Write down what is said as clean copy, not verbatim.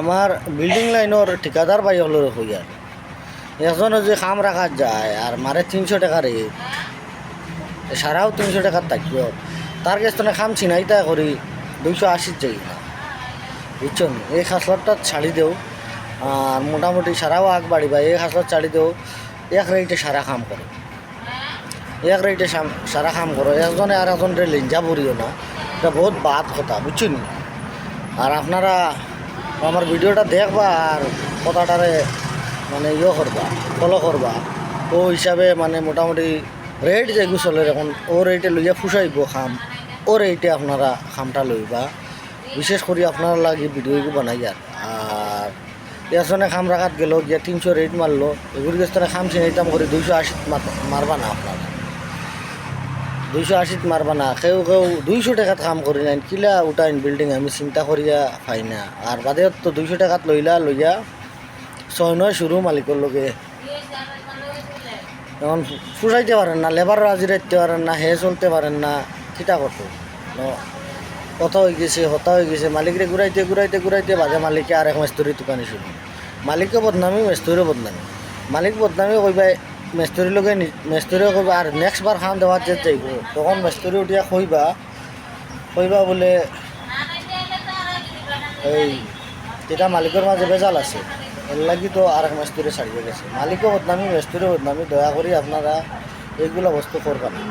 আমার বিল্ডিং লাইনের ঠিকাদার ভাই হলো হইয়ার একজনে যে খাম রাখা যায় আর মারে 300 টাকা রেট সারাও 300 টাকার থাকবে তার কাছ থেকে খাম চিনাইতা করি 280 যাই না বুঝছেন এই খাসলটা ছাড়ি দেও আর মোটামুটি সারাও আগ বাড়িবা এই খাসলত ছাড়ি দেও এক রেটে সারা খাম করে এক রেটে সারা খাম করো একজনে আর একজনের লিঞ্জা পড়িও না এটা বহুত বাদ কথা বুঝছেন আর আপনারা আমার ভিডিওটা দেখবা আর কথাটারে মানে করবা ফলো করবা ও হিসাবে মানে মোটামুটি রেট যেগুলো চলে এখন ও রেটে লইয়া ফুসাইব খাম ও রেটে আপনারা খামটা লইবা বিশেষ করে আপনারা লাগে ভিডিওগুলো বানাই আর এজনে খাম রাখাত গেল গিয়া 300 রেট মারলো এগুলি গেস্তরে খাম চিনাইতাম করে 280 মারবা না আপনারা 280 মারবা না কেউ 200 টাকাত কাম করি নাই কিলা উঠাইন বিল্ডিং আমি চিন্তা করিয়া পাই না আর বাদে তো 200 টাকাত লইয়া 6-9 শুরু মালিকর লগে এখন ফুসাইতে পারেন না লেবার রাজি রাখতে পারেন না হে চলতে পারেন না কিটা করতো কথা হয়ে গেছে মালিকরে ঘুরাইতে বাজে মালিকে আর এক মেস্তরি দোকানে শুরু মালিকও বদনামি মেস্তরিও বদনামি মালিক বদনামি কইবা মেস্তরি লগে মেস্তরিও কইবা আর নেক্সট বার খান দেওয়ার যে যাইব তখন মেস্তরি উঠিয়া কইবা বলে এই যেটা মালিকের মাঝে বেজাল আছে এর লাগি তো আর এক মেস্তরি ছাড়িয়ে গেছে মালিকও বদনামি মেস্তরিও বদনামি দয়া করি আপনারা এইগুলো বস্তু করবেন না।